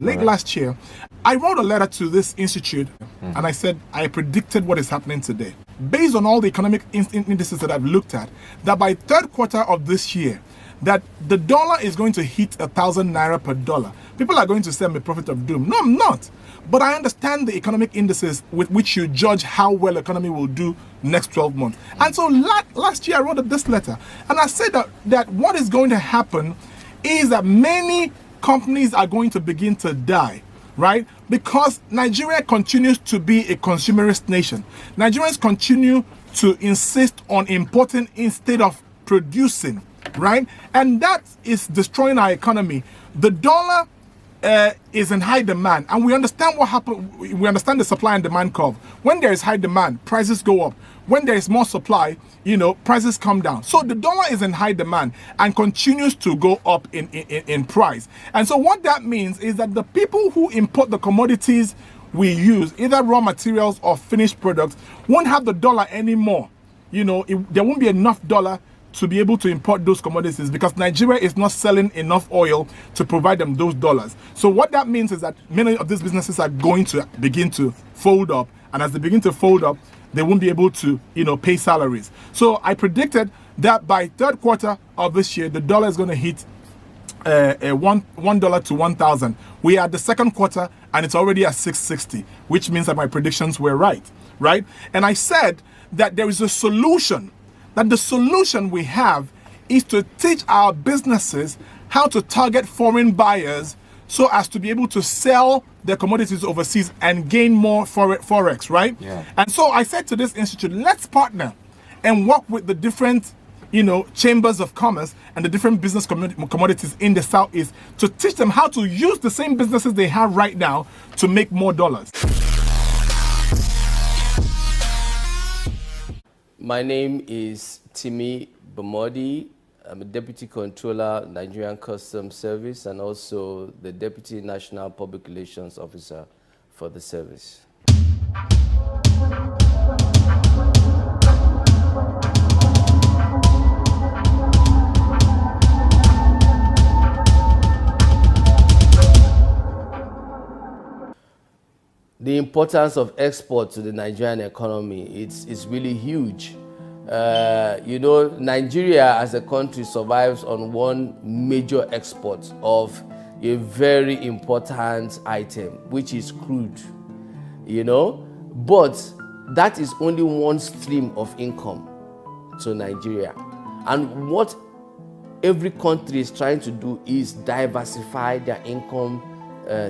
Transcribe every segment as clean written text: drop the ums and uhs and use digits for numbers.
late last year, I wrote a letter to this institute and I said, I predicted what is happening today. Based on all the economic indices that I've looked at, that by third quarter of this year, that the dollar is going to hit 1,000 naira per dollar. People are going to say I'm a prophet of doom. No, I'm not. But I understand the economic indices with which you judge how well economy will do next 12 months. And so last year I wrote this letter and I said that what is going to happen is that many companies are going to begin to die, right? Because Nigeria continues to be a consumerist nation. Nigerians continue to insist on importing instead of producing, right? And that is destroying our economy. The dollar is in high demand, and we understand what happened. We understand the supply and demand curve. When there is high demand, prices go up. When there is more supply, prices come down. So the dollar is in high demand and continues to go up in price. And so what that means is that the people who import the commodities we use, either raw materials or finished products, won't have the dollar anymore. There won't be enough dollar to be able to import those commodities because Nigeria is not selling enough oil to provide them those dollars. So what that means is that many of these businesses are going to begin to fold up, and as they begin to fold up, they won't be able to, pay salaries. So I predicted that by third quarter of this year, the dollar is going to hit $1 to 1,000. We are at the second quarter and it's already at 660, which means that my predictions were right? And I said that there is a solution. That the solution we have is to teach our businesses how to target foreign buyers so as to be able to sell their commodities overseas and gain more forex, right? Yeah. And so I said to this institute, let's partner and work with the different, chambers of commerce and the different business commodities in the Southeast to teach them how to use the same businesses they have right now to make more dollars. My name is Timi Bamodi. I'm a Deputy Controller, Nigerian Customs Service, and also the Deputy National Public Relations Officer for the service. The importance of export to the Nigerian economy, it's really huge. Nigeria as a country survives on one major export of a very important item, which is crude, but that is only one stream of income to Nigeria. And what every country is trying to do is diversify their income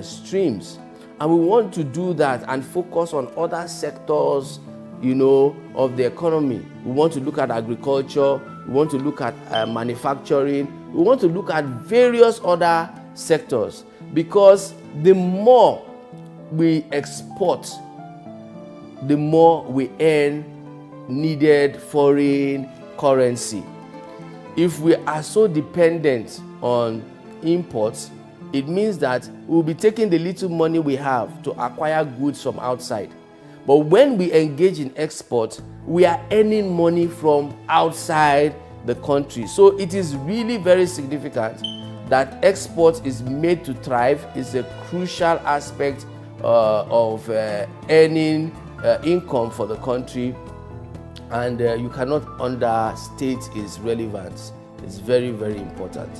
streams. And we want to do that and focus on other sectors, of the economy. We want to look at agriculture. We want to look at manufacturing. We want to look at various other sectors, because the more we export, the more we earn needed foreign currency. If we are so dependent on imports, it means that we'll be taking the little money we have to acquire goods from outside. But when we engage in export, we are earning money from outside the country. So it is really very significant that export is made to thrive. It's a crucial aspect of earning income for the country. And you cannot understate its relevance. It's very, very important.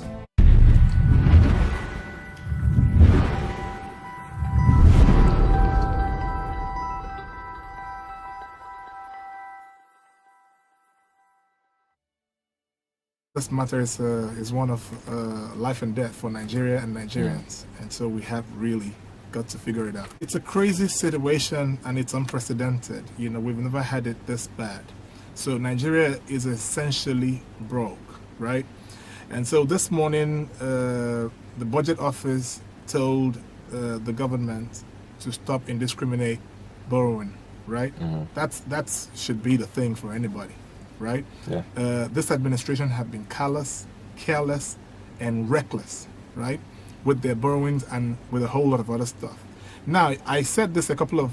This matter is one of life and death for Nigeria and Nigerians, and so we have really got to figure it out. It's a crazy situation and it's unprecedented. We've never had it this bad. So Nigeria is essentially broke, right? And so this morning, the budget office told the government to stop indiscriminate borrowing, right? That should be the thing for anybody. Right? Yeah. This administration have been callous, careless, and reckless, right? With their borrowings and with a whole lot of other stuff. Now, I said this a couple of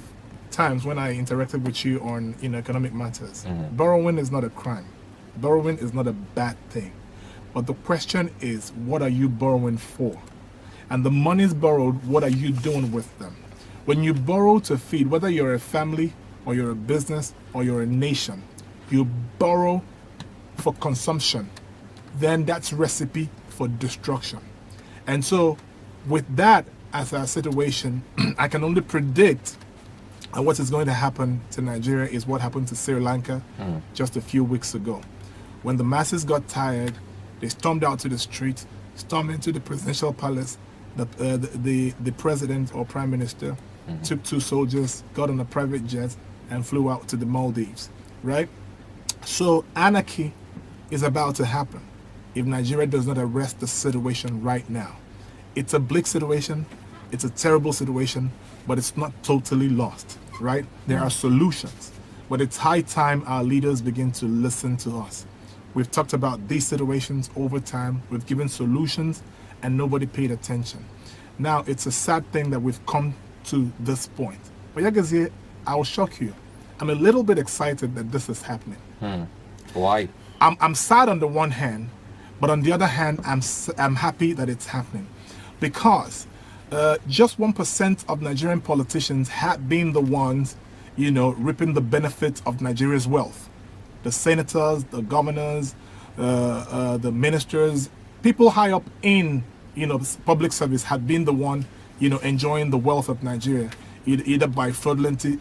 times when I interacted with you on economic matters. Borrowing is not a crime. Borrowing is not a bad thing. But the question is, what are you borrowing for? And the monies borrowed, what are you doing with them? When you borrow to feed, whether you're a family or you're a business or you're a nation, you borrow for consumption, then that's recipe for destruction. And so with that as our situation, I can only predict what is going to happen to Nigeria is what happened to Sri Lanka just a few weeks ago. When the masses got tired, they stormed out to the street, stormed into the presidential palace. The president or prime minister took 2 soldiers, got on a private jet, and flew out to the Maldives, right? So anarchy is about to happen if Nigeria does not arrest the situation right now. It's a bleak situation, it's a terrible situation, but it's not totally lost, right? There are solutions, but it's high time our leaders begin to listen to us. We've talked about these situations over time, we've given solutions, and nobody paid attention. Now, it's a sad thing that we've come to this point. But Yagazie, I'll shock you. I'm a little bit excited that this is happening. Why? I'm sad on the one hand, but on the other hand, I'm happy that it's happening. Because just 1% of Nigerian politicians have been the ones, reaping the benefits of Nigeria's wealth. The senators, the governors, the ministers, people high up in, public service have been the one, enjoying the wealth of Nigeria, either by fraudulently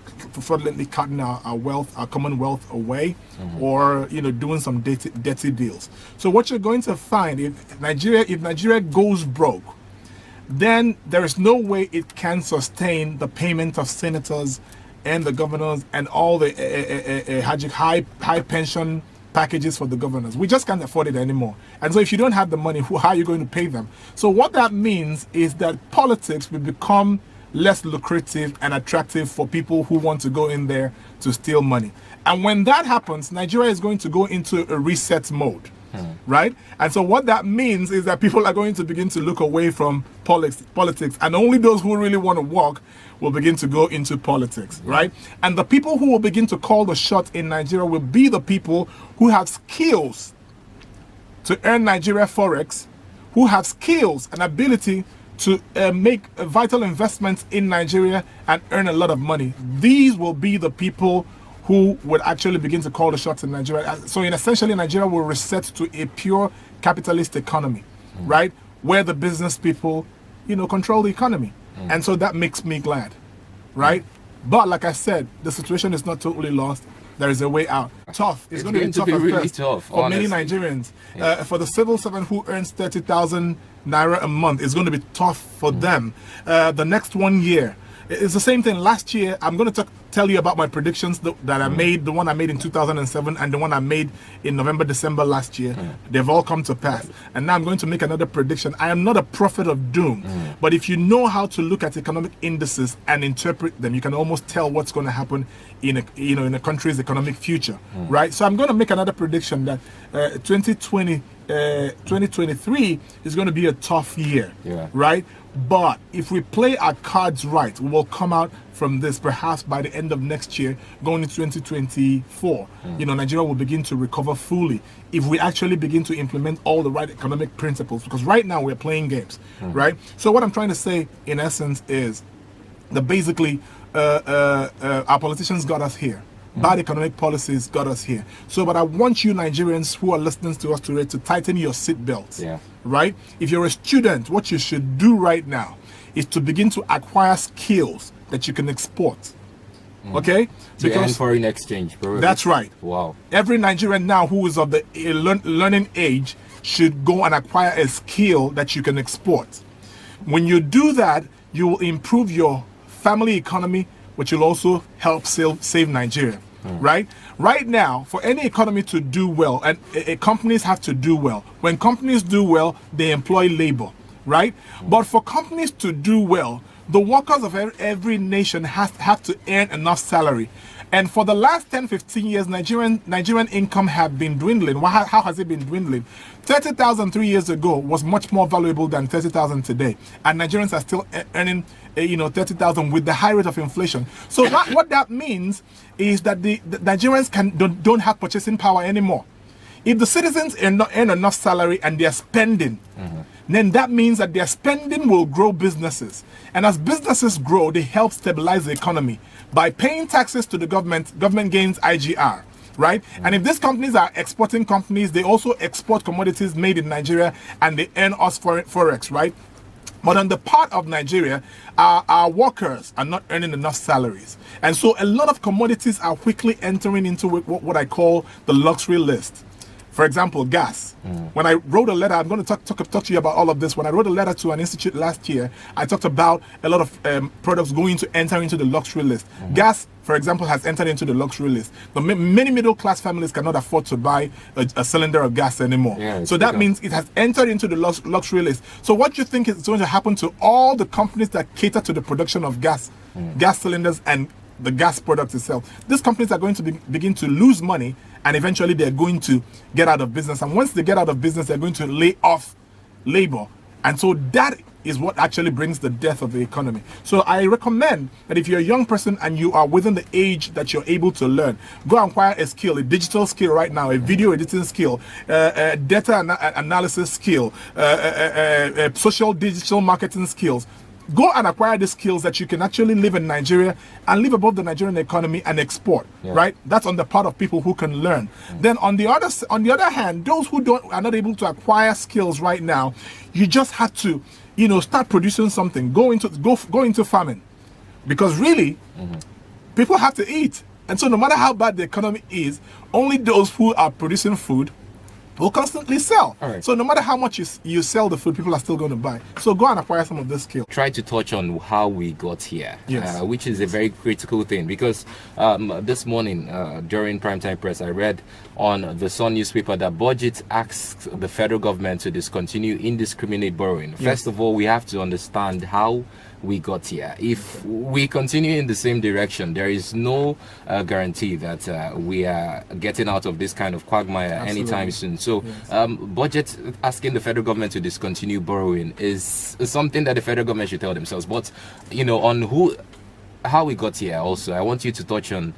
cutting our wealth, our common wealth away, or, doing some dirty deals. So what you're going to find, if Nigeria goes broke, then there is no way it can sustain the payment of senators and the governors and all the high pension packages for the governors. We just can't afford it anymore. And so if you don't have the money, how are you going to pay them? So what that means is that politics will become less lucrative and attractive for people who want to go in there to steal money. And when that happens, Nigeria is going to go into a reset mode. Right? And so what that means is that people are going to begin to look away from politics, and only those who really want to work will begin to go into politics, right? And the people who will begin to call the shot in Nigeria will be the people who have skills to earn Nigeria Forex, who have skills and ability to make vital investments in Nigeria and earn a lot of money. These will be the people who would actually begin to call the shots in Nigeria. So essentially, Nigeria will reset to a pure capitalist economy, right? Where the business people, control the economy. And so that makes me glad, right? But like I said, the situation is not totally lost. There is a way out. Tough. It's going to be tough at really first tough, for honestly. many Nigerians. For the civil servant who earns 30,000 naira a month, it's going to be tough for them. The next 1 year, it's the same thing. Last year, I'm going to tell you about my predictions that I made, the one I made in 2007 and the one I made in November, December last year. They've all come to pass. And now I'm going to make another prediction. I am not a prophet of doom, but if you know how to look at economic indices and interpret them, you can almost tell what's going to happen in a country's economic future, right? So I'm going to make another prediction that 2023 is going to be a tough year, right? But if we play our cards right, we will come out from this perhaps by the end of next year, going into 2024. Nigeria will begin to recover fully if we actually begin to implement all the right economic principles, because right now we're playing games, right? So what I'm trying to say in essence is that basically our politicians got us here. Bad economic policies got us here. So, but I want you Nigerians who are listening to us today to tighten your seatbelts, right? If you're a student, what you should do right now is to begin to acquire skills that you can export, okay? Because foreign exchange, bro. That's right. Wow. Every Nigerian now who is of the learning age should go and acquire a skill that you can export. When you do that, you will improve your family economy, which will also help save Nigeria. Right? Right now, for any economy to do well, and companies have to do well. When companies do well, they employ labor, right? But for companies to do well, the workers of every nation have to earn enough salary. And for the last 10, 15 years, Nigerian income have been dwindling. How has it been dwindling? 30,000 3 years ago was much more valuable than 30,000 today. And Nigerians are still earning 30,000 with the high rate of inflation. So what that means is that the Nigerians don't have purchasing power anymore. If the citizens earn enough salary and they're spending, then that means that their spending will grow businesses. And as businesses grow, they help stabilize the economy. By paying taxes to the government, government gains IGR, right? And if these companies are exporting companies, they also export commodities made in Nigeria and they earn us forex, right? But on the part of Nigeria, our workers are not earning enough salaries. And so a lot of commodities are quickly entering into what I call the luxury list. For example, gas. When I wrote a letter, I'm going to talk to you about all of this. When I wrote a letter to an institute last year, I talked about a lot of products going to enter into the luxury list. Gas, for example, has entered into the luxury list. But many middle-class families cannot afford to buy a cylinder of gas anymore. Yeah, so that means it has entered into the luxury list. So what do you think is going to happen to all the companies that cater to the production of gas cylinders and the gas product itself? These companies are going to begin to lose money, and eventually they're going to get out of business. And once they get out of business, they're going to lay off labor. And so that is what actually brings the death of the economy. So I recommend that if you're a young person and you are within the age that you're able to learn, go and acquire a skill, a digital skill right now, a video editing skill, data analysis skill, social digital marketing skills. Go and acquire the skills that you can actually live in Nigeria and live above the Nigerian economy and export, right? That's on the part of people who can learn. Then on the other hand, those who are not able to acquire skills right now, you just have to, start producing something. Go into farming, because really, people have to eat. And so no matter how bad the economy is, only those who are producing food will constantly sell. So no matter how much you sell the food, people are still going to buy. So go and acquire some of this skill. Try to touch on how we got here, yes. Which is a very critical thing, because this morning during Primetime Press, I read on the Sun newspaper that Budget asks the federal government to discontinue indiscriminate borrowing. Yes. First of all, we have to understand how we got here. If we continue in the same direction, there is no guarantee that we are getting out of this kind of quagmire anytime soon. So Budget asking the federal government to discontinue borrowing is something that the federal government should tell themselves. But on how we got here also, I want you to touch on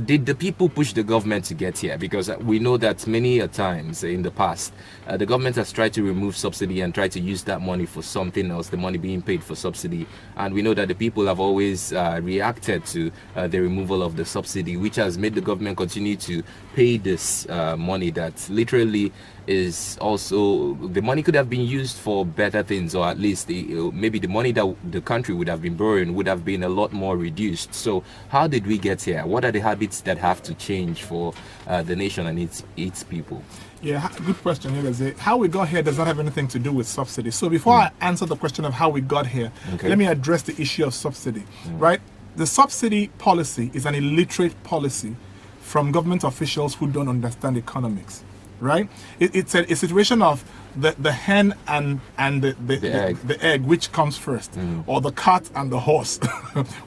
did the people push the government to get here? Because we know that many a times in the past, the government has tried to remove subsidy and tried to use that money for something else, the money being paid for subsidy. And we know that the people have always reacted to the removal of the subsidy, which has made the government continue to pay this money that literally is also, the money could have been used for better things, or at least maybe the money that the country would have been borrowing would have been a lot more reduced. So how did we get here? What are the habits that have to change for the nation and its people? Yeah, good question. How we got here does not have anything to do with subsidy. So before I answer the question of how we got here, let me address the issue of subsidy, right? The subsidy policy is an illiterate policy from government officials who don't understand economics, right? It's a situation of the hen and the egg, which comes first, or the cat and the horse,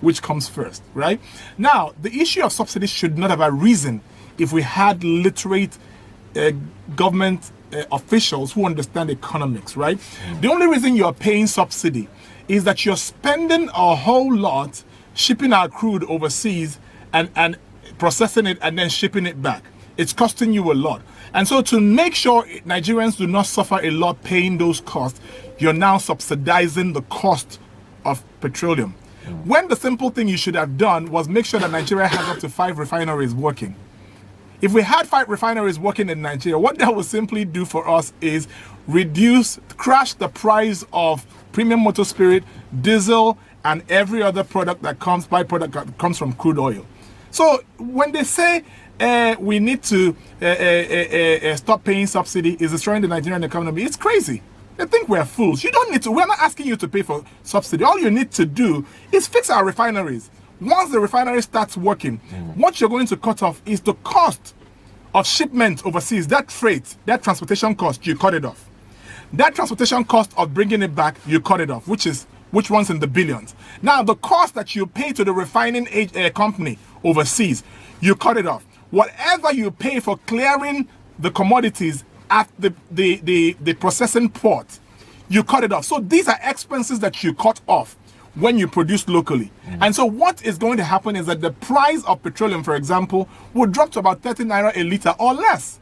which comes first, right? Now, the issue of subsidies should not have arisen if we had literate government officials who understand economics, right? The only reason you're paying subsidy is that you're spending a whole lot shipping our crude overseas and processing it and then shipping it back. It's costing you a lot. And so to make sure Nigerians do not suffer a lot paying those costs, you're now subsidizing the cost of petroleum. When the simple thing you should have done was make sure that Nigeria has up to 5 refineries working. If we had 5 refineries working in Nigeria, what that would simply do for us is crash the price of premium motor spirit, diesel, and every other byproduct that comes from crude oil. So when they say we need to stop paying subsidy, is destroying the Nigerian economy, it's crazy. They think we're fools. You don't need to. We're not asking you to pay for subsidy. All you need to do is fix our refineries. Once the refinery starts working, what you're going to cut off is the cost of shipment overseas. That freight, that transportation cost, you cut it off. That transportation cost of bringing it back, you cut it off, which one's in the billions. Now, the cost that you pay to the refining company overseas, you cut it off. Whatever you pay for clearing the commodities at the processing port, you cut it off. So these are expenses that you cut off when you produce locally. And so what is going to happen is that the price of petroleum, for example, will drop to about 30 naira a liter or less.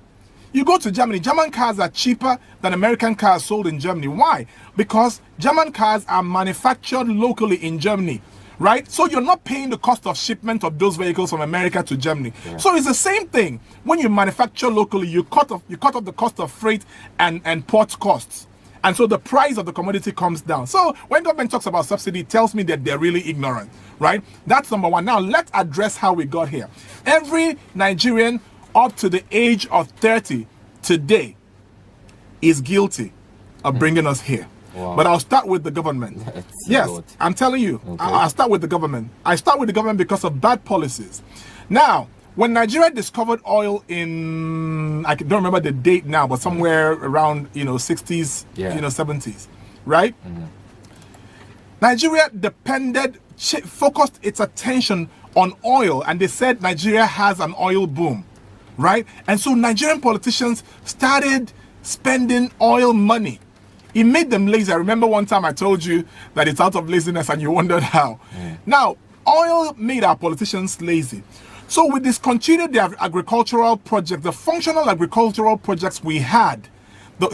You go to Germany, German cars are cheaper than American cars sold in Germany. Why? Because German cars are manufactured locally in Germany, right? So you're not paying the cost of shipment of those vehicles from America to Germany. Yeah. So it's the same thing. When you manufacture locally, you cut off the cost of freight and port costs. And so the price of the commodity comes down. So when government talks about subsidy, it tells me that they're really ignorant, right? That's number one. Now let's address how we got here. Every Nigerian up to the age of 30 today is guilty of bringing us here. Wow. But I'll start with the government. Yes, I'm telling you. Okay. I'll start with the government. I start with the government because of bad policies. Now, when Nigeria discovered oil in, I don't remember the date now, but somewhere around 60s, 70s, right? Mm-hmm. Nigeria focused its attention on oil, and they said Nigeria has an oil boom, right? And so Nigerian politicians started spending oil money. It made them lazy. I remember one time I told you that it's out of laziness and you wondered how. Now, oil made our politicians lazy. So we discontinued the agricultural projects, the functional agricultural projects we had.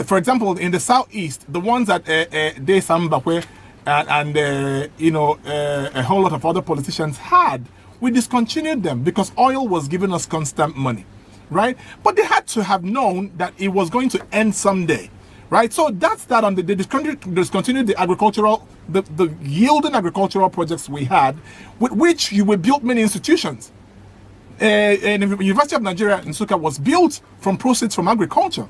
For example, in the southeast, the ones that Desambakwe and a whole lot of other politicians had, we discontinued them because oil was giving us constant money, right? But they had to have known that it was going to end someday, right? So that's that. On they discontinued the agricultural, the yielding agricultural projects we had, with which we built many institutions. And the University of Nigeria in Nsukka was built from proceeds from agriculture.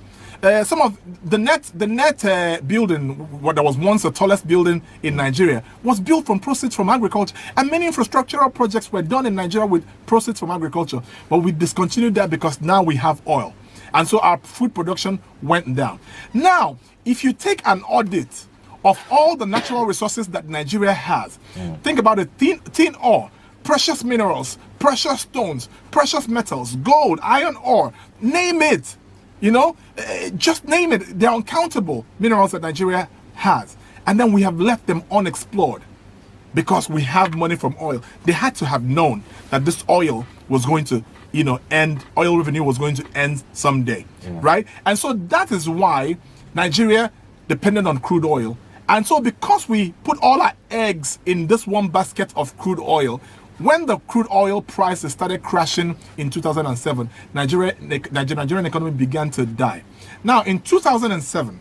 Some of the net building, what that was once the tallest building in Nigeria, was built from proceeds from agriculture, and many infrastructural projects were done in Nigeria with proceeds from agriculture. But we discontinued that because now we have oil, and so our food production went down. Now, if you take an audit of all the natural resources that Nigeria has, think about it: tin ore, precious minerals, precious stones, precious metals, gold, iron ore, name it. Just name it. They're uncountable minerals that Nigeria has. And then we have left them unexplored because we have money from oil. They had to have known that this oil was going to, end, oil revenue was going to end someday, right? And so that is why Nigeria depended on crude oil. And so because we put all our eggs in this one basket of crude oil, when the crude oil prices started crashing in 2007, Nigerian economy began to die. Now, in 2007,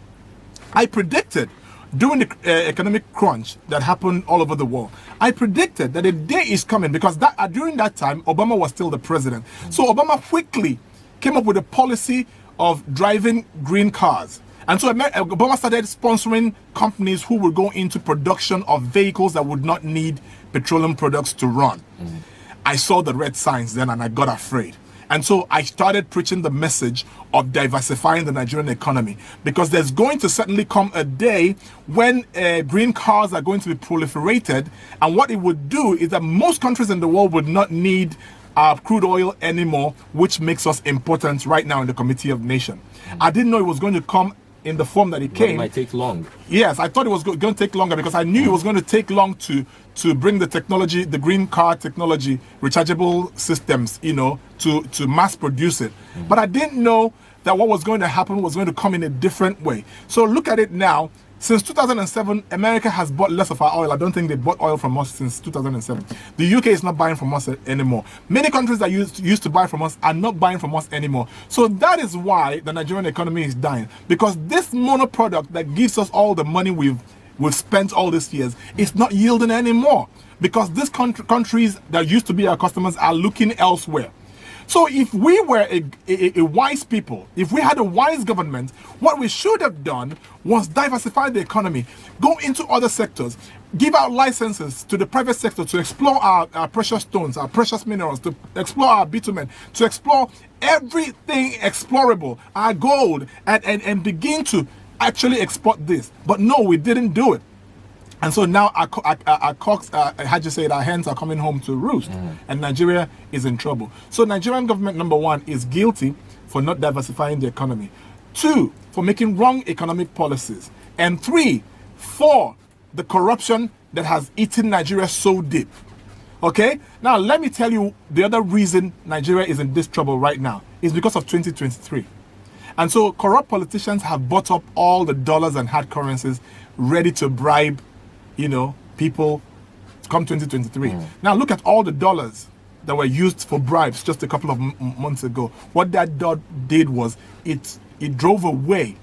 I predicted, during the economic crunch that happened all over the world, I predicted that a day is coming, because during that time, Obama was still the president. So Obama quickly came up with a policy of driving green cars. And so Obama started sponsoring companies who would go into production of vehicles that would not need petroleum products to run. I saw the red signs then and I got afraid. And so I started preaching the message of diversifying the Nigerian economy, because there's going to certainly come a day when green cars are going to be proliferated. And what it would do is that most countries in the world would not need crude oil anymore, which makes us important right now in the Committee of Nations. I didn't know it was going to come in the form that it came. It might take long. Yes, I thought it was going to take longer, because I knew it was going to take long to bring the technology, the green car technology, rechargeable systems, to mass produce it. But I didn't know that what was going to happen was going to come in a different way. So look at it now. Since 2007, America has bought less of our oil. I don't think they bought oil from us since 2007. The UK is not buying from us anymore. Many countries that used to buy from us are not buying from us anymore. So that is why the Nigerian economy is dying. Because this mono product that gives us all the money we've spent all these years is not yielding anymore. Because these countries that used to be our customers are looking elsewhere. So if we were a wise people, if we had a wise government, what we should have done was diversify the economy, go into other sectors, give out licenses to the private sector to explore our precious stones, our precious minerals, to explore our bitumen, to explore everything explorable, our gold, and begin to actually export this. But no, we didn't do it. And so now our cocks, how'd you say it, our hens are coming home to roost, and Nigeria is in trouble. So Nigerian government, number one, is guilty for not diversifying the economy. 2, for making wrong economic policies. And 3, for the corruption that has eaten Nigeria so deep. Okay? Now, let me tell you the other reason Nigeria is in this trouble right now is because of 2023. And so corrupt politicians have bought up all the dollars and hard currencies ready to bribe, people come 2023. Now look at all the dollars that were used for bribes just a couple of months ago. What that did was it drove away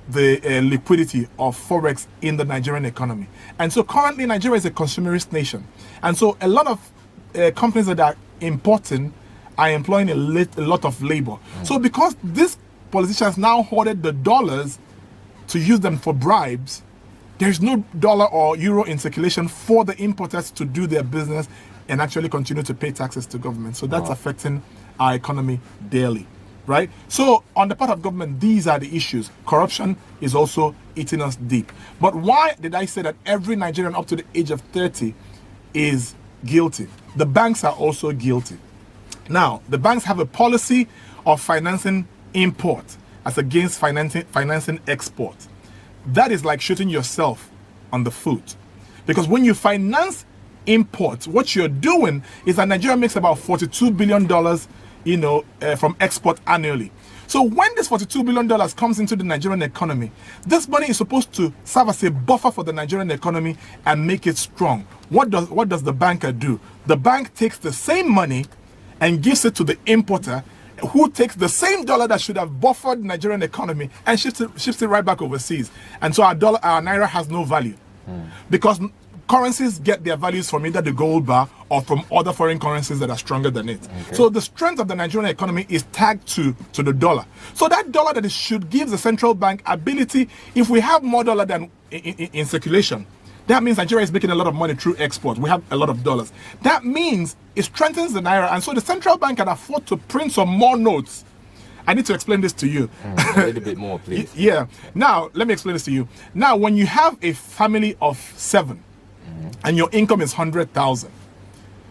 the liquidity of forex in the Nigerian economy. And so currently Nigeria is a consumerist nation, and so a lot of companies that are importing are employing a lot of labor. So because these politicians now hoarded the dollars to use them for bribes, there's no dollar or euro in circulation for the importers to do their business and actually continue to pay taxes to government. So that's affecting our economy daily, right? So on the part of government, these are the issues. Corruption is also eating us deep. But why did I say that every Nigerian up to the age of 30 is guilty? The banks are also guilty. Now, the banks have a policy of financing import as against financing export. That is like shooting yourself on the foot. Because when you finance imports, what you're doing is that Nigeria makes about $42 billion, from export annually. So when this $42 billion comes into the Nigerian economy, this money is supposed to serve as a buffer for the Nigerian economy and make it strong. What does the banker do? The bank takes the same money and gives it to the importer, who takes the same dollar that should have buffered the Nigerian economy and shifts it right back overseas. And so our naira has no value. Because currencies get their values from either the gold bar or from other foreign currencies that are stronger than it. Okay. So the strength of the Nigerian economy is tagged to the dollar. So that dollar that should give the central bank ability, if we have more dollar than in circulation, that means Nigeria is making a lot of money through export. We have a lot of dollars. That means it strengthens the naira, and so the central bank can afford to print some more notes. I need to explain this to you. A little bit more, please. Yeah. Now, let me explain this to you. Now, when you have a family of 7 and your income is 100,000,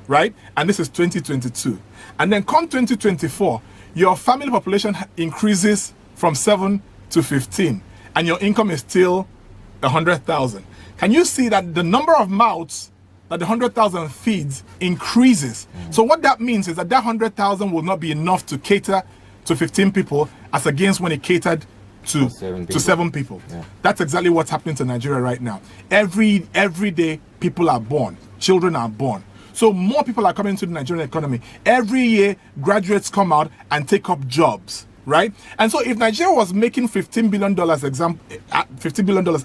right? And this is 2022. And then come 2024, your family population increases from 7 to 15, and your income is still 100,000. Can you see that the number of mouths that the 100,000 feeds increases? So what that means is that 100,000 will not be enough to cater to 15 people as against when it catered to 7 people. Yeah. That's exactly what's happening to Nigeria right now. Every day people are born, children are born. So more people are coming into the Nigerian economy. Every year graduates come out and take up jobs, right? And so if Nigeria was making $15 billion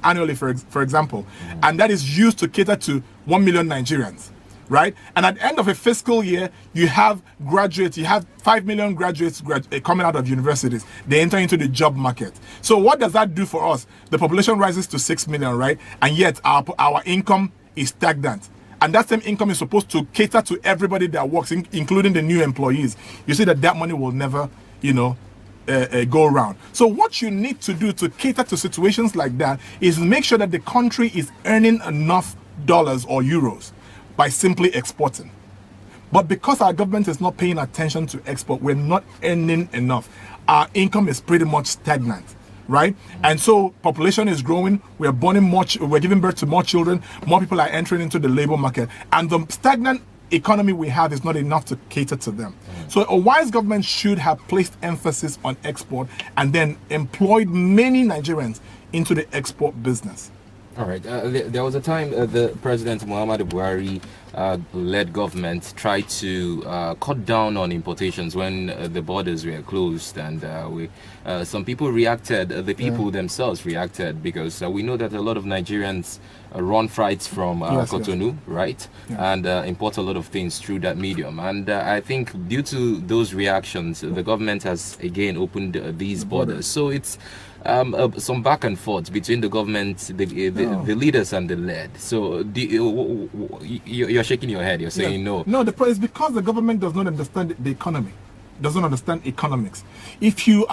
annually, for example, and that is used to cater to 1 million Nigerians, right? And at the end of a fiscal year, you have 5 million graduates coming out of universities. They enter into the job market. So what does that do for us? The population rises to 6 million, right? And yet our income is stagnant. And that same income is supposed to cater to everybody that works, including the new employees. You see that money will never, go around. So what you need to do to cater to situations like that is make sure that the country is earning enough dollars or euros by simply exporting. But because our government is not paying attention to export, we're not earning enough. Our income is pretty much stagnant, right? And so population is growing, we're giving birth to more children, more people are entering into the labor market, and the stagnant economy we have is not enough to cater to them. So a wise government should have placed emphasis on export and then employed many Nigerians into the export business. All right. There was a time the President Muhammadu Buhari led government tried to cut down on importations when the borders were closed, and some people reacted. The people themselves reacted because we know that a lot of Nigerians run flights from Cotonou, right, and import a lot of things through that medium. And I think due to those reactions, the government has again opened these borders. So it's some back and forth between the government, the leaders, and the led. So you're shaking your head. You're saying no. No, it's because the government does not understand the economy, doesn't understand economics. If you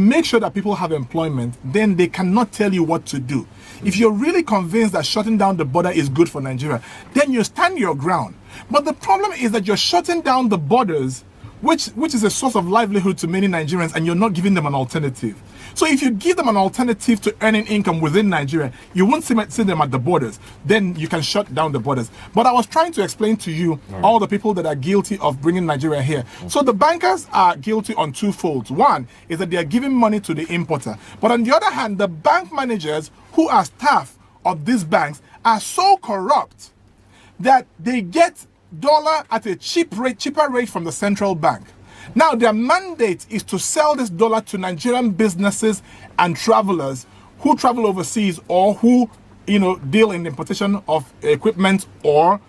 make sure that people have employment, then they cannot tell you what to do. If you're really convinced that shutting down the border is good for Nigeria, then you stand your ground. But the problem is that you're shutting down the borders which is a source of livelihood to many Nigerians, and you're not giving them an alternative. So if you give them an alternative to earning income within Nigeria, you won't see them at the borders. Then you can shut down the borders. But I was trying to explain to you all the people that are guilty of bringing Nigeria here. So the bankers are guilty on two folds. One is that they are giving money to the importer. But on the other hand, the bank managers who are staff of these banks are so corrupt that they get dollar at a cheaper rate from the central bank. Now, their mandate is to sell this dollar to Nigerian businesses and travelers who travel overseas or who, deal in the importation of equipment or,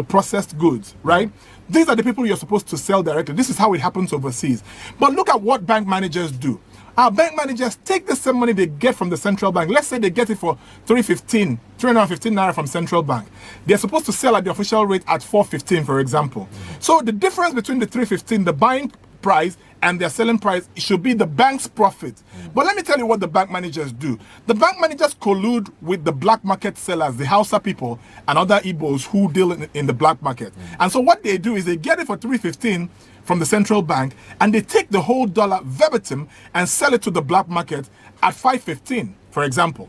processed goods, right? These are the people you're supposed to sell directly. This is how it happens overseas. But look at what bank managers do. Our bank managers take the same money they get from the central bank. Let's say they get it for 315 naira from central bank. They're supposed to sell at the official rate at 415, for example. So the difference between the 315, the buying price, and their selling price should be the bank's profit. But let me tell you what the bank managers do. The bank managers collude with the black market sellers, the Hausa people and other Igbos who deal in the black market. And so what they do is they get it for 315 from the central bank, and they take the whole dollar verbatim and sell it to the black market at 515, for example.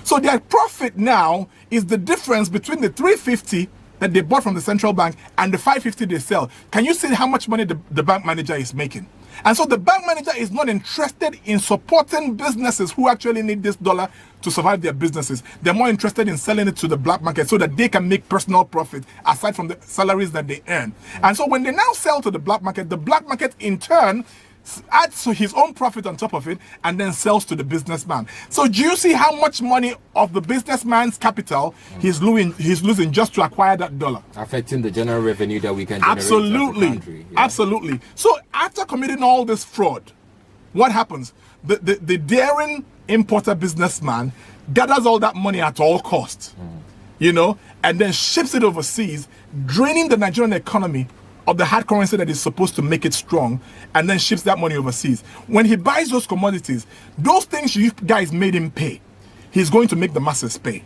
So their profit now is the difference between the 350 that they bought from the central bank and the 550 they sell. Can you see how much money the bank manager is making? And so the bank manager is not interested in supporting businesses who actually need this dollar to survive their businesses. They're more interested in selling it to the black market so that they can make personal profit aside from the salaries that they earn. And so when they now sell to the black market in turn adds to his own profit on top of it and then sells to the businessman. So do you see how much money of the businessman's capital he's losing just to acquire that dollar? Affecting the general revenue that we can generate absolutely as a country. Yeah. Absolutely. So after committing all this fraud, what happens? The daring importer businessman gathers all that money at all costs, and then ships it overseas, draining the Nigerian economy of the hard currency that is supposed to make it strong, and then ships that money overseas. When he buys those commodities, those things you guys made him pay, he's going to make the masses pay,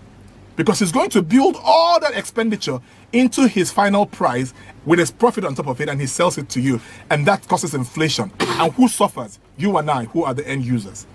because he's going to build all that expenditure into his final price with his profit on top of it, and he sells it to you, and that causes inflation. And who suffers? You and I, who are the end users.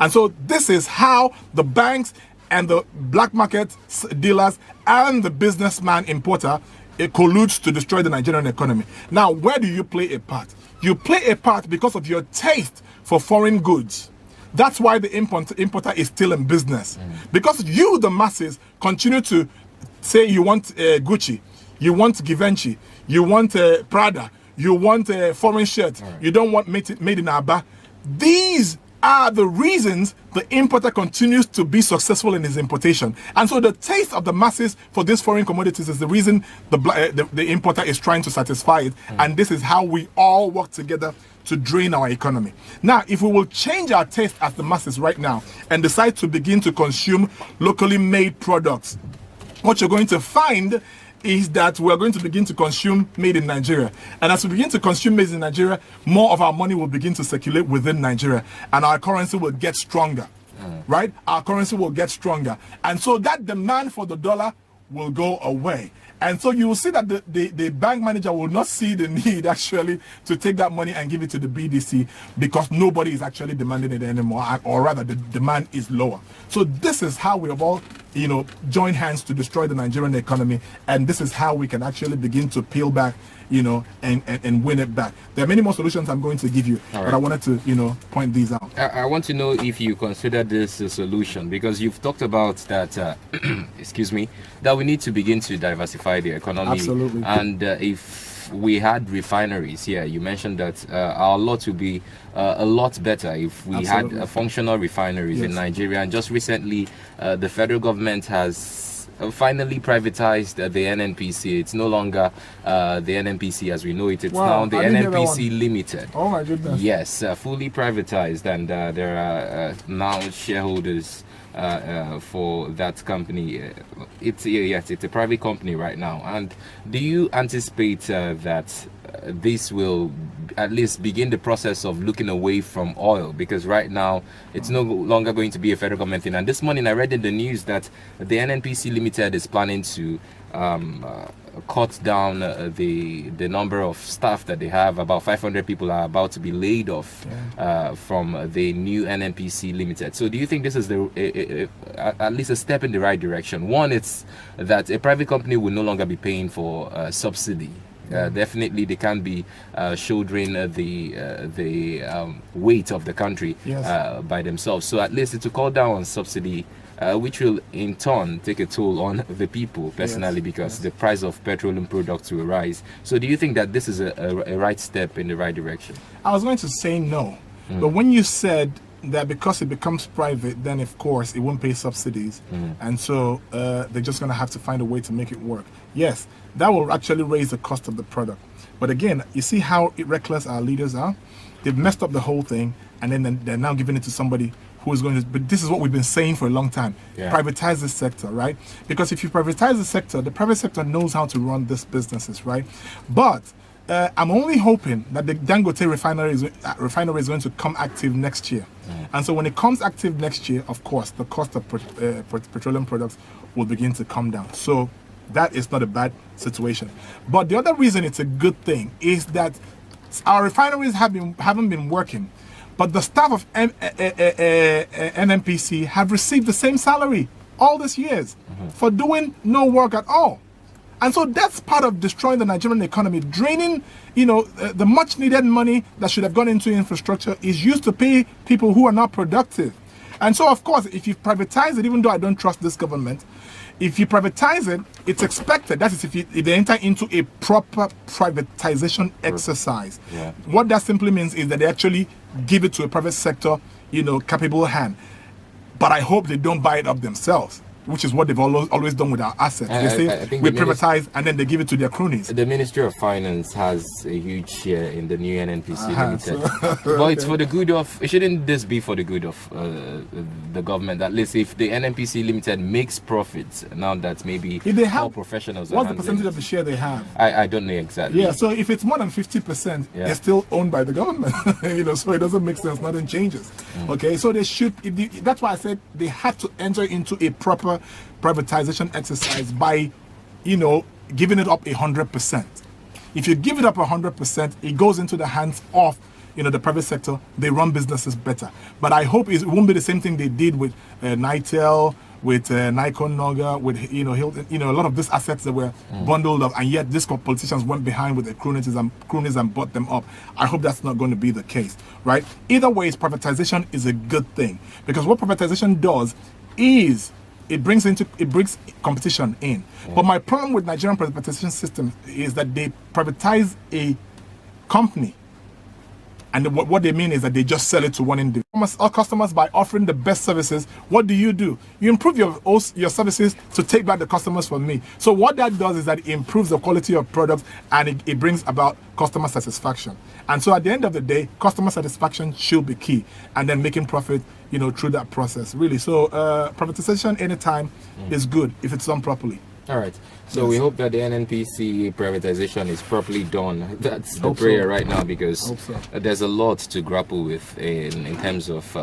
And so this is how the banks and the black market dealers and the businessman importer it colludes to destroy the Nigerian economy. Now, where do you play a part? You play a part because of your taste for foreign goods. That's why the importer is still in business. Because you, the masses, continue to say you want Gucci, you want Givenchy, you want Prada, you want a foreign shirt, you don't want made in Aba. These are the reasons the importer continues to be successful in his importation. And so the taste of the masses for these foreign commodities is the reason the importer is trying to satisfy it. And this is how we all work together to drain our economy. Now, if we will change our taste as the masses right now and decide to begin to consume locally made products, what you're going to find is that we're going to begin to consume made in Nigeria. And as we begin to consume made in Nigeria, more of our money will begin to circulate within Nigeria, and our currency will get stronger, right? Our currency will get stronger. And so that demand for the dollar will go away. And so you will see that the bank manager will not see the need actually to take that money and give it to the BDC, because nobody is actually demanding it anymore, or rather the demand is lower. So this is how we have all, join hands to destroy the Nigerian economy, and this is how we can actually begin to peel back, and win it back. There are many more solutions I'm going to give you, but I wanted to, point these out. I want to know if you consider this a solution, because you've talked about that, excuse me, that we need to begin to diversify the economy. Absolutely. And if we had refineries here, you mentioned that our lot would be a lot better if we Absolutely. had functional refineries in Nigeria. And just recently, the federal government has finally privatized the NNPC. It's no longer the NNPC as we know it. It's now the NNPC Limited. Oh my goodness. Yes, fully privatized, and there are now shareholders for that company. It's a private company right now. And do you anticipate that this will at least begin the process of looking away from oil? Because right now it's no longer going to be a federal government thing. And this morning I read in the news that the NNPC Limited is planning to cut down the number of staff that they have. About 500 people are about to be laid off from the new NNPC Limited. So do you think this is at least a step in the right direction? One, it's that a private company will no longer be paying for subsidy. Definitely they can be shouldering the weight of the country by themselves. So at least it will cut down on subsidy, which will in turn take a toll on the people personally, because the price of petroleum products will rise. So do you think that this is a right step in the right direction? I was going to say no, but when you said that because it becomes private, then of course it won't pay subsidies, and so they're just going to have to find a way to make it work. Yes, that will actually raise the cost of the product. But again, you see how reckless our leaders are? They've messed up the whole thing, and then they're now giving it to somebody who is going to, but this is what we've been saying for a long time, privatize the sector, right? Because if you privatize the sector, the private sector knows how to run these businesses, right? But I'm only hoping that the Dangote refinery is going to come active next year. And so when it comes active next year, of course, the cost of petroleum products will begin to come down. So that is not a bad situation. But the other reason it's a good thing is that our refineries haven't been working, but the staff of NNPC have received the same salary all these years for doing no work at all. And so that's part of destroying the Nigerian economy, draining, the much needed money that should have gone into infrastructure is used to pay people who are not productive. And so, of course, if you privatize it, even though I don't trust this government, if you privatize it, it's expected. That is, if they enter into a proper privatization exercise. What that simply means is that they actually give it to a private sector, capable hand. But I hope they don't buy it up themselves, which is what they've always done with our assets. They say we privatize and then they give it to their cronies. The Ministry of Finance has a huge share in the new NNPC Limited. But it's for the good of, shouldn't this be for the good of the government? At least if the NNPC Limited makes profits, now that maybe more professionals are what's the percentage of the share they have? I don't know exactly. Yeah, so if it's more than 50%, they're still owned by the government. So it doesn't make sense, nothing changes. Okay, so they should, that's why I said they have to enter into a proper privatization exercise by, giving it up 100%. If you give it up 100%, it goes into the hands of, the private sector. They run businesses better. But I hope it won't be the same thing they did with Nitel, with Nikon Noga, with Hilton, a lot of these assets that were bundled up, and yet these politicians went behind with their cronies and bought them up. I hope that's not going to be the case, right? Either way, privatization is a good thing, because what privatization does is it brings competition in. But my problem with Nigerian privatization system is that they privatize a company, and what they mean is that they just sell it to one individual. Our customers, by offering the best services, what do? You improve your services to take back the customers from me. So what that does is that it improves the quality of products, and it brings about customer satisfaction. And so at the end of the day, customer satisfaction should be key, and then making profit, through that process, really. So privatization anytime is good if it's done properly. All right. So we hope that the NNPC privatization is properly done. That's the prayer right now, because there's a lot to grapple with in terms of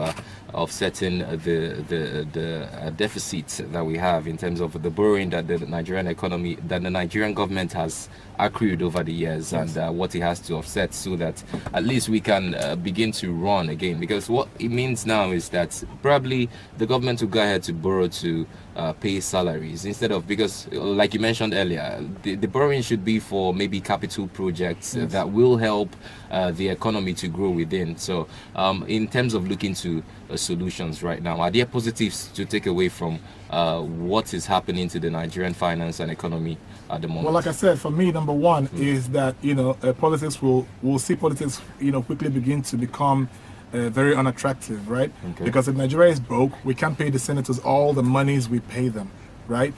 offsetting the deficits that we have in terms of the borrowing that the Nigerian government has accrued over the years, and what it has to offset, so that at least we can begin to run again. Because what it means now is that probably the government will go ahead to borrow to pay salaries, instead of, because like you mentioned earlier, the borrowing should be for maybe capital projects that will help the economy to grow within. So in terms of looking to solutions right now, are there positives to take away from what is happening to the Nigerian finance and economy at the moment? Well, like I said, for me, number one is that politics will see politics quickly begin to become very unattractive, right? Because if Nigeria is broke, we can't pay the senators all the monies we pay them, right?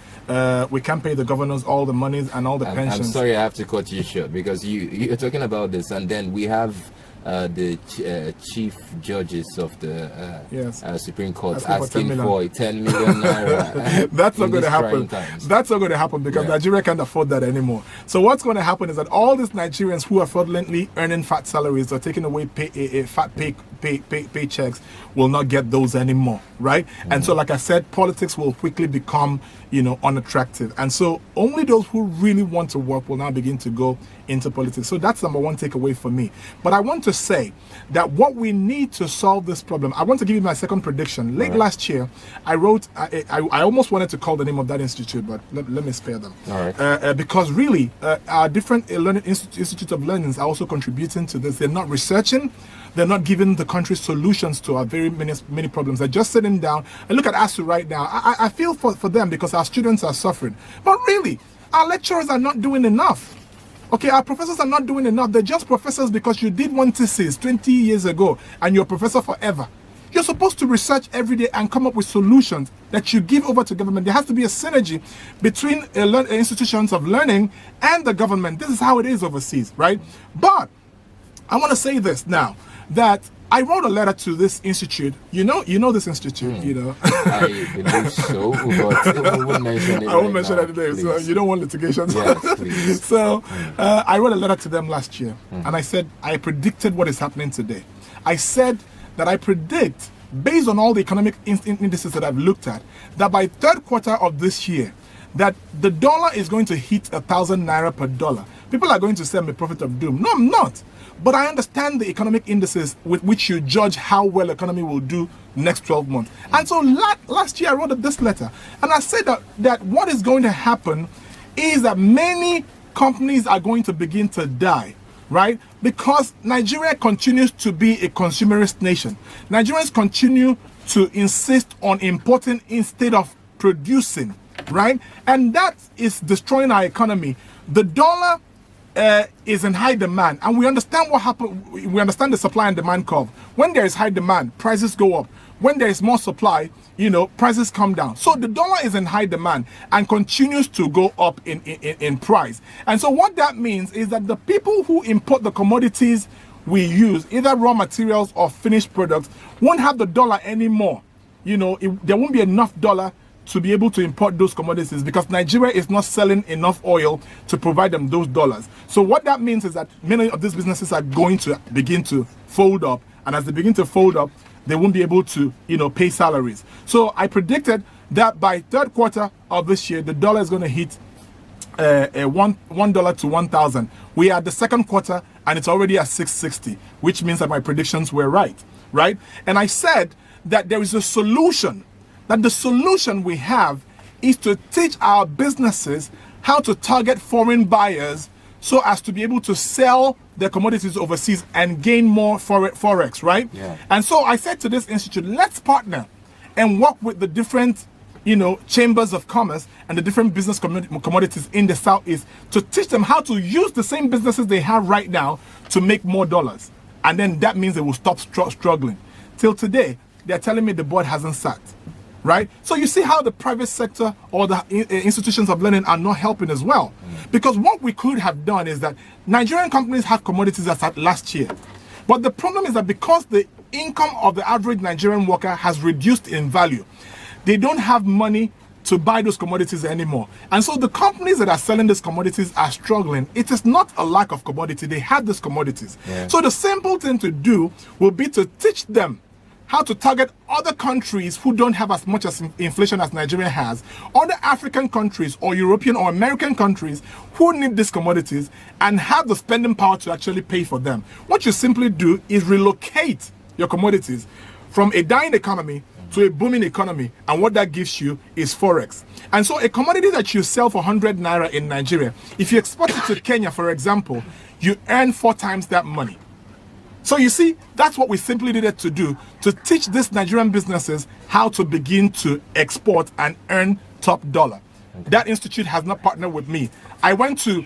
We can't pay the governors all the monies and all the pensions. I'm sorry, I have to cut you short, because you're talking about this, and then we have the chief judges of the Supreme Court asking for 10 million naira. That's not going to happen. That's not going to happen because Nigeria can't afford that anymore. So what's going to happen is that all these Nigerians who are fraudulently earning fat salaries or taking away fat paychecks will not get those anymore, right? And so, like I said, politics will quickly become, unattractive. And so only those who really want to work will now begin to go into politics. So that's number one takeaway for me. But I want to say that what we need to solve this problem, I want to give you my second prediction. Late last year, I wrote, I almost wanted to call the name of that institute, but let me spare them. All right. Because really, our different learning institutes of learnings are also contributing to this. They're not researching. They're not giving the country solutions to our very many problems. They're just sitting down. And look at ASU right now. I feel for them because our students are suffering. But really, our lecturers are not doing enough. Okay, our professors are not doing enough. They're just professors because you did one thesis 20 years ago and you're a professor forever. You're supposed to research every day and come up with solutions that you give over to government. There has to be a synergy between institutions of learning and the government. This is how it is overseas, right? But I want to say this now, that I wrote a letter to this institute. You know this institute, I believe so, but I won't mention it. I won't mention it today, so you don't want litigation. Yes, please. So I wrote a letter to them last year, and I said, I predicted what is happening today. I said that I predict, based on all the economic indices that I've looked at, that by third quarter of this year, that the dollar is going to hit 1,000 naira per dollar. People are going to say I'm a prophet of doom. No, I'm not. But I understand the economic indices with which you judge how well economy will do next 12 months. And so last year I wrote this letter, and I said that what is going to happen is that many companies are going to begin to die, right? Because Nigeria continues to be a consumerist nation. Nigerians continue to insist on importing instead of producing, right? And that is destroying our economy. The dollar is in high demand, and we understand what happened. We understand the supply and demand curve. When there is high demand, prices go up. When there is more supply, prices come down. So the dollar is in high demand and continues to go up in price. And so what that means is that the people who import the commodities we use, either raw materials or finished products, won't have the dollar anymore. There won't be enough dollar to be able to import those commodities because Nigeria is not selling enough oil to provide them those dollars. So what that means is that many of these businesses are going to begin to fold up, and as they begin to fold up, they won't be able to, pay salaries. So I predicted that by third quarter of this year, the dollar is going to hit $1 to 1,000. We are at the second quarter, and it's already at 660, which means that my predictions were right? And I said that there is a solution. That the solution we have is to teach our businesses how to target foreign buyers so as to be able to sell their commodities overseas and gain more forex, right? Yeah. And so I said to this institute, let's partner and work with the different, chambers of commerce and the different business commodities in the Southeast to teach them how to use the same businesses they have right now to make more dollars. And then that means they will stop struggling. Till today, they're telling me the board hasn't sat. Right? So you see how the private sector or the institutions of learning are not helping as well. Because what we could have done is that Nigerian companies have commodities as at last year. But the problem is that because the income of the average Nigerian worker has reduced in value, they don't have money to buy those commodities anymore. And so the companies that are selling these commodities are struggling. It is not a lack of commodity. They have these commodities. Yeah. So the simple thing to do will be to teach them how to target other countries who don't have as much as inflation as Nigeria has, other African countries or European or American countries who need these commodities and have the spending power to actually pay for them. What you simply do is relocate your commodities from a dying economy to a booming economy, and what that gives you is forex. And so a commodity that you sell for 100 naira in Nigeria, if you export it to Kenya, for example, you earn 4 times that money. So you see, that's what we simply needed to do to teach these Nigerian businesses how to begin to export and earn top dollar. Okay. That institute has not partnered with me. I went to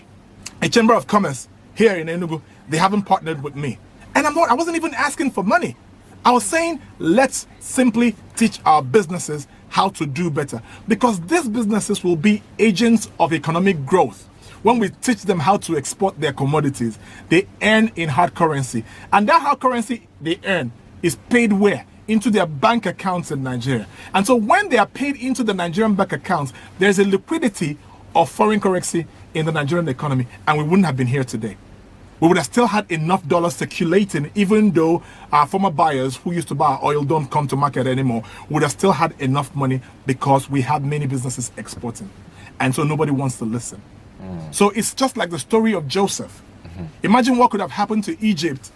a chamber of commerce here in Enugu. They haven't partnered with me. And I wasn't even asking for money. I was saying, let's simply teach our businesses how to do better. Because these businesses will be agents of economic growth. when we teach them how to export their commodities, they earn in hard currency. And that hard currency they earn is paid where? Into their bank accounts in Nigeria. And so when they are paid into the Nigerian bank accounts, there's a liquidity of foreign currency in the Nigerian economy, and we wouldn't have been here today. We would have still had enough dollars circulating, even though our former buyers who used to buy our oil don't come to market anymore. We would have still had enough money because we have many businesses exporting. And so nobody wants to listen. So it's just like the story of Joseph. Imagine what could have happened to Egypt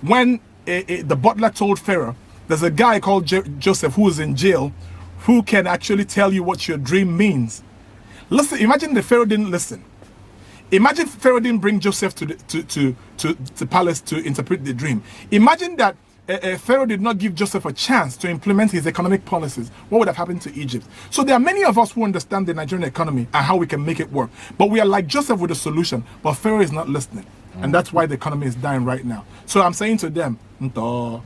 when the butler told Pharaoh, there's a guy called Joseph who is in jail who can actually tell you what your dream means. Listen, imagine the Pharaoh didn't listen. Imagine Pharaoh didn't bring Joseph to the palace to interpret the dream. Imagine that Pharaoh did not give Joseph a chance to implement his economic policies. What would have happened to Egypt? So there are many of us who understand the Nigerian economy and how we can make it work. But we are like Joseph with a solution, but Pharaoh is not listening. And that's why the economy is dying right now. So I'm saying to them, Nto.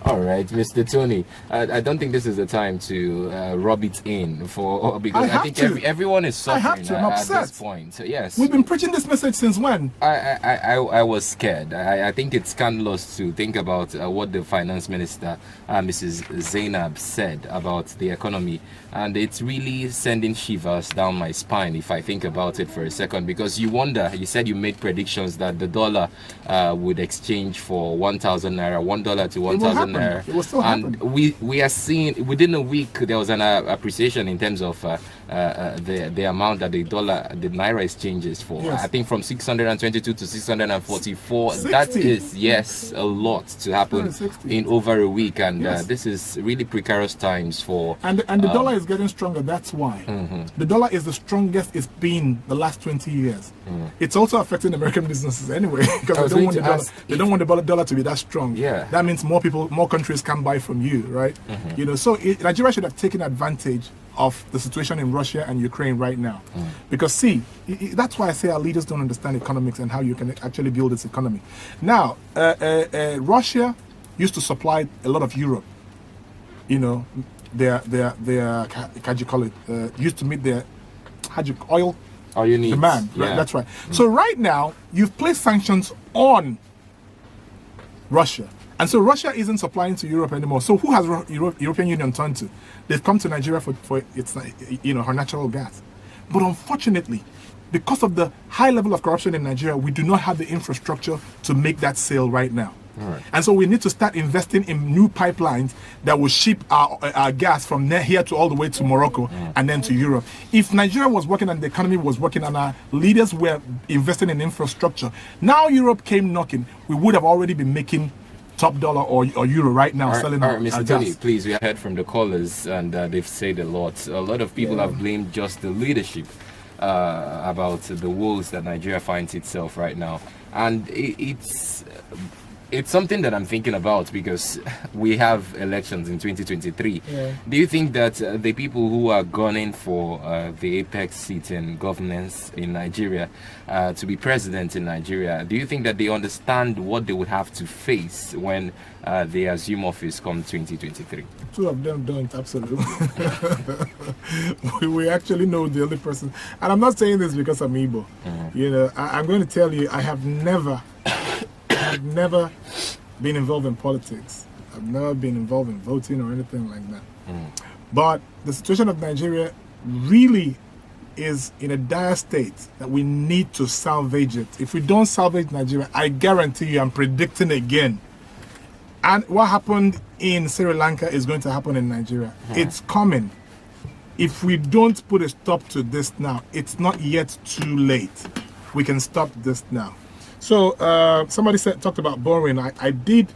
All right, Mr. Tony, I don't think this is the time to rub it in because I think everyone is suffering at this point. So, yes, we've been preaching this message since when? I was scared. I think it's scandalous to think about what the finance minister, Mrs. Zainab, said about the economy, and it's really sending shivers down my spine if I think about it for a second, because you wonder. You said you made predictions that the dollar would exchange for 1,000 naira, $1 to 1,000 naira. It will still happen. And we are seeing within a week there was an appreciation in terms of the amount that the naira exchanges for. Yes. I think from 622 to 644. 60. That is a lot to happen in over a week, and this is really precarious times for. And the dollar is getting stronger. That's why the dollar is the strongest it's been the last 20 years. It's also affecting American businesses anyway, because they don't want the dollar. They don't want the dollar to be that strong. Yeah, that means more countries can buy from you, right? You know, so Nigeria should have taken advantage of the situation in Russia and Ukraine right now, because see, that's why I say our leaders don't understand economics and how you can actually build this economy. Now, Russia used to supply a lot of Europe. You know, their how'd you call it? Used to meet their oil needs. Demand. Right? That's right. So right now, you've placed sanctions on Russia. And so Russia isn't supplying to Europe anymore. So who has European Union turned to? They've come to Nigeria for its, her natural gas. But unfortunately, because of the high level of corruption in Nigeria, we do not have the infrastructure to make that sale right now. Right. And so we need to start investing in new pipelines that will ship our gas from here to all the way to Morocco and then to Europe. If Nigeria was working and the economy was working and our leaders were investing in infrastructure, now Europe came knocking, we would have already been making top dollar or euro right now selling our Mr. Tony, please, we have heard from the callers and they've said a lot. A lot of people have blamed just the leadership about the woes that Nigeria finds itself right now. And it's something that I'm thinking about because we have elections in 2023. Do you think that the people who are gunning for the apex seat in governance in Nigeria to be president in Nigeria, do you think that they understand what they would have to face when they assume office come 2023? Two of them don't, absolutely. we actually know the only person, and I'm not saying this because I'm Igbo. You know, I'm going to tell you, I have never been involved in politics. I've never been involved in voting or anything like that. But the situation of Nigeria really is in a dire state that we need to salvage it. If we don't salvage Nigeria, I guarantee you, I'm predicting again. And what happened in Sri Lanka is going to happen in Nigeria. It's coming. If we don't put a stop to this now, it's not yet too late. We can stop this now. So somebody talked about borrowing. I did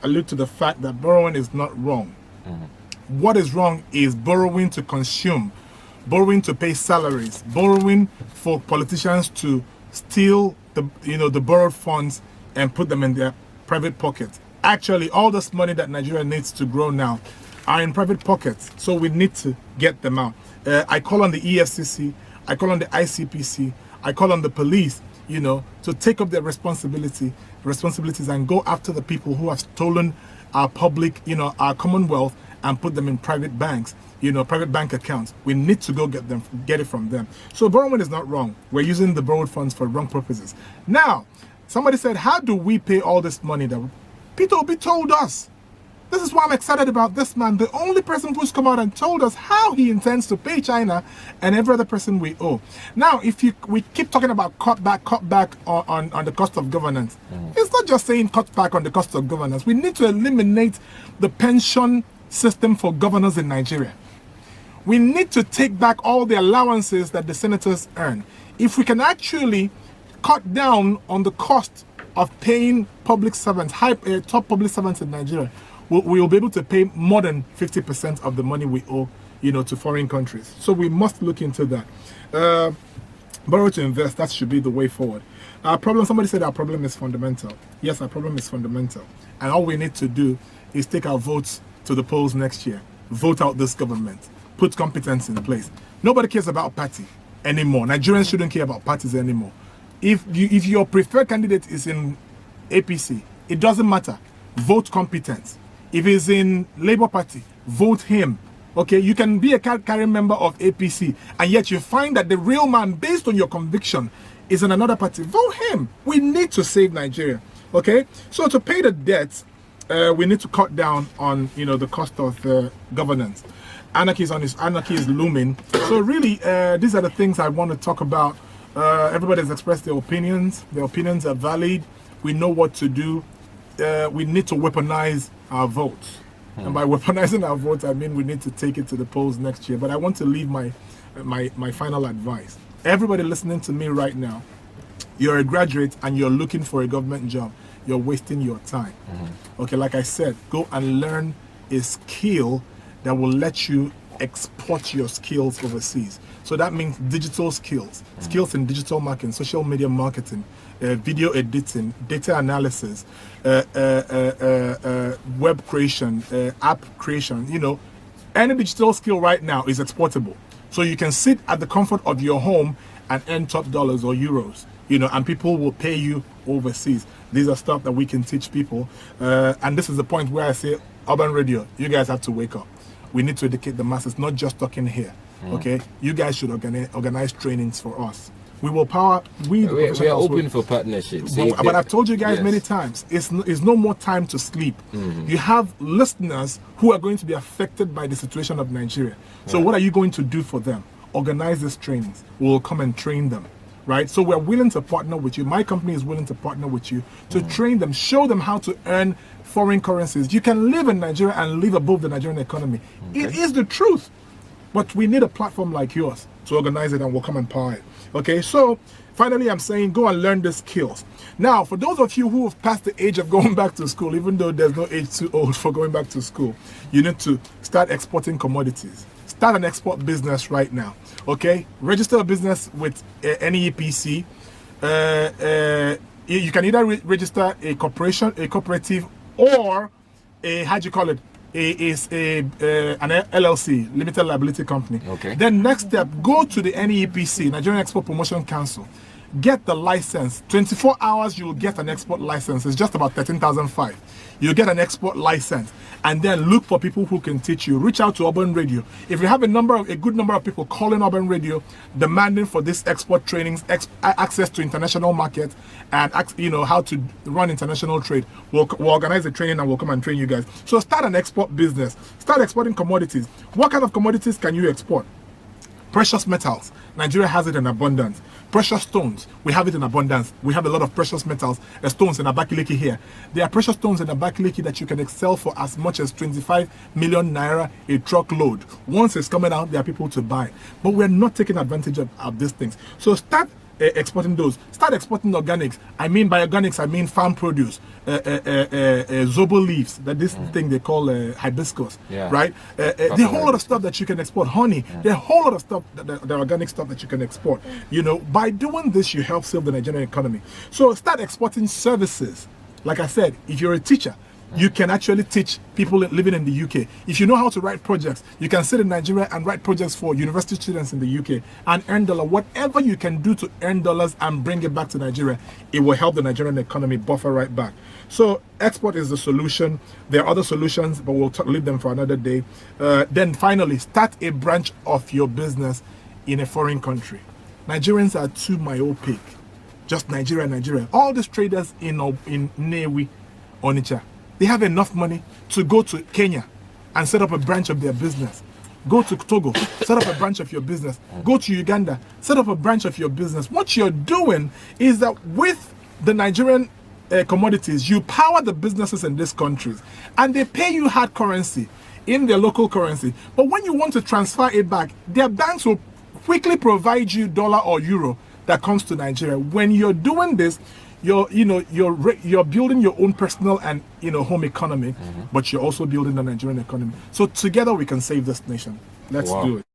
allude to the fact that borrowing is not wrong. What is wrong is borrowing to consume, borrowing to pay salaries, borrowing for politicians to steal the borrowed funds and put them in their private pockets. Actually, all this money that Nigeria needs to grow now are in private pockets, so we need to get them out. I call on the EFCC, I call on the ICPC, I call on the police, to take up their responsibilities and go after the people who have stolen our public, our commonwealth and put them in private banks. private bank accounts. We need to go get it from them. So borrowing is not wrong. We're using the borrowed funds for wrong purposes. Now, somebody said, how do we pay all this money that Peter Obi told us? This is why I'm excited about this man, the only person who's come out and told us how he intends to pay China and every other person we owe. Now, we keep talking about cut back on the cost of governance. It's not just saying cut back on the cost of governance. We need to eliminate the pension system for governors in Nigeria. We need to take back all the allowances that the senators earn. If we can actually cut down on the cost of paying public servants, top public servants in Nigeria, we will be able to pay more than 50% of the money we owe, to foreign countries. So we must look into that. Borrow to invest, that should be the way forward. Somebody said our problem is fundamental. Yes, our problem is fundamental. And all we need to do is take our votes to the polls next year. Vote out this government. Put competence in place. Nobody cares about party anymore. Nigerians shouldn't care about parties anymore. If your preferred candidate is in APC, it doesn't matter. Vote competence. If he's in Labour Party, vote him. Okay, you can be a card-carrying member of APC, and yet you find that the real man, based on your conviction, is in another party. Vote him. We need to save Nigeria. Okay, so to pay the debts, we need to cut down on the cost of governance. Anarchy is looming. So really, these are the things I want to talk about. Everybody has expressed their opinions. Their opinions are valid. We know what to do. We need to weaponize our votes. And by weaponizing our votes, I mean we need to take it to the polls next year. But I want to leave my final advice. Everybody listening to me right now, you're a graduate and you're looking for a government job. You're wasting your time. Okay, like I said, go and learn a skill that will let you export your skills overseas. So that means digital skills, skills in digital marketing, social media marketing, video editing, data analysis, web creation, app creation. Any digital skill right now is exportable. So you can sit at the comfort of your home and earn top dollars or euros, and people will pay you overseas. These are stuff that we can teach people. And this is the point where I say, Urban Radio, you guys have to wake up. We need to educate the masses, not just talking here. Okay, you guys should organize trainings for us. We will power. We are open for partnerships. But I've told you guys many times, it's no more time to sleep. You have listeners who are going to be affected by the situation of Nigeria. So what are you going to do for them? Organize these trainings. We will come and train them. Right? So we're willing to partner with you. My company is willing to partner with you to train them, show them how to earn foreign currencies. You can live in Nigeria and live above the Nigerian economy. It is the truth. But we need a platform like yours to organize it, and we'll come and power it. Okay, so finally I'm saying go and learn the skills. Now, for those of you who have passed the age of going back to school, even though there's no age too old for going back to school, you need to start exporting commodities. Start an export business right now. Okay, register a business with any EPC. You can either register a corporation, a cooperative, or an LLC, limited liability company. Okay. Then next step, go to the NEPC, Nigerian Export Promotion Council. Get the license. 24 hours, you will get an export license. It's just about 13,500. You get an export license, and then look for people who can teach you. Reach out to Urban Radio. If you have a good number of people calling Urban Radio, demanding for this export trainings, access to international markets, and how to run international trade, we'll organize a training and we'll come and train you guys. So start an export business. Start exporting commodities. What kind of commodities can you export? Precious metals. Nigeria has it in abundance. Precious stones. We have it in abundance. We have a lot of precious metals, stones in Abakaliki here. There are precious stones in Abakaliki that you can sell for as much as 25 million naira a truckload. Once it's coming out, there are people to buy. But we're not taking advantage of these things. So start exporting those. Start exporting organics. I mean by organics, I mean farm produce, zobo leaves, that this thing they call hibiscus, right? There's a whole lot of stuff that you can export. Honey, there's a whole lot of stuff, the organic stuff that you can export. By doing this, you help save the Nigerian economy. So start exporting services. Like I said, if you're a teacher, You can actually teach people living in the UK. If you know how to write projects, you can sit in Nigeria and write projects for university students in the UK and earn dollars. Whatever you can do to earn dollars and bring it back to Nigeria, it will help the Nigerian economy buffer right back. So export is the solution. There are other solutions, but we'll leave them for another day. Then finally, start a branch of your business in a foreign country. Nigerians are too myopic. Just Nigeria. All these traders in Nnewi, Onitsha, they have enough money to go to Kenya and set up a branch of their business. Go to Togo, set up a branch of your business. Go to Uganda, set up a branch of your business. What you're doing is that with the Nigerian commodities, you power the businesses in these countries, and they pay you hard currency in their local currency. But when you want to transfer it back, their banks will quickly provide you dollar or euro that comes to Nigeria. When you're doing this, you're building your own personal and home economy, but you're also building the Nigerian economy. So together we can save this nation. Let's do it.